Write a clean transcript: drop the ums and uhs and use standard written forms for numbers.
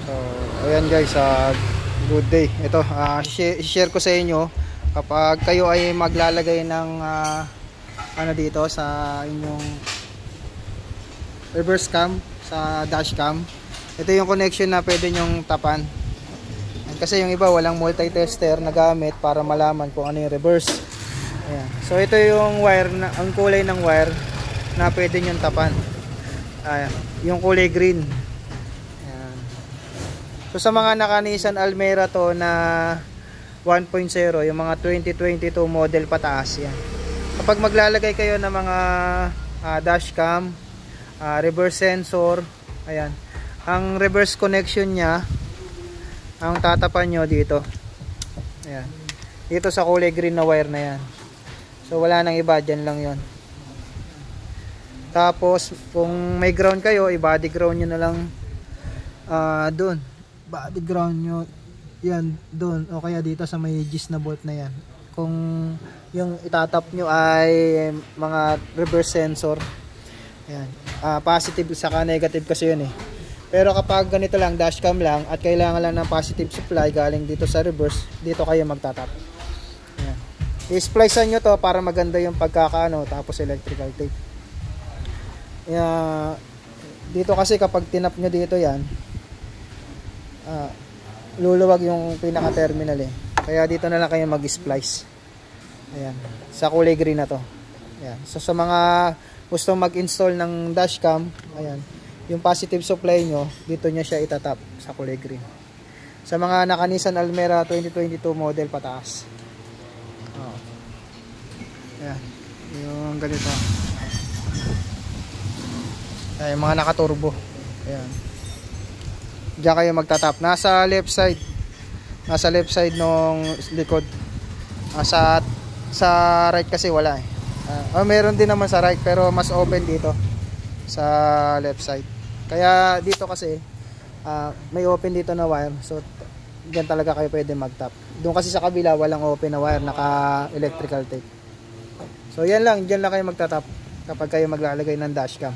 So ayan guys, good day. Ito, share ko sa inyo kapag kayo ay maglalagay ng ano dito sa inyong reverse cam, sa dash cam. Ito yung connection na pwede nyong tapan. Kasi yung iba walang multi-tester na gamit para malaman kung ano yung reverse. Ayan. So ito yung wire na, ang kulay ng wire na pwede nyong tapan. Ayan, yung kulay green. Ayan. So sa mga naka-Nissan Almera to na 1.0, yung mga 2022 model pataas yan. Kapag maglalagay kayo ng mga dashcam, reverse sensor, ayan, ang reverse connection nya, ang tatapan nyo dito, ayan, dito sa kulay green na wire na yan. So wala nang iba, dyan lang yon. Tapos kung may ground kayo, i-body ground nyo na lang doon. Body ground nyo yan doon, o kaya dito sa may gis na bolt na yan. Kung yung itatap nyo ay mga reverse sensor, ayan, positive saka negative kasi yun eh. Pero kapag ganito lang, dashcam lang, at kailangan lang ng positive supply galing dito sa reverse, dito kayo magtatap. Ayan. I-splicean nyo to para maganda yung pagkakaano, tapos electrical tape. Dito kasi kapag tinap nyo dito yan, luluwag yung pinaka terminal eh. Kaya dito na lang kayo mag-splice. Ayan, sa kulay green na to. Ayan. So sa mga gusto mag-install ng dashcam, ayan, yung positive supply nyo, dito nya siya itatap sa kulay green. Sa mga naka-Nissan Almera 2022 model pataas. Ayan, yung ganito. Ay, mga naka-turbo. Ayan. Diyan kayo magtatap. Nasa left side. Nasa left side nung likod. Sa right kasi wala eh. Meron din naman sa right pero mas open dito sa left side. Kaya dito kasi may open dito na wire. So diyan talaga kayo pwede magtap. Doon kasi sa kabila walang open na wire, naka electrical tape. So yan lang, diyan lang kayo magtatap kapag kayo maglalagay ng dashcam.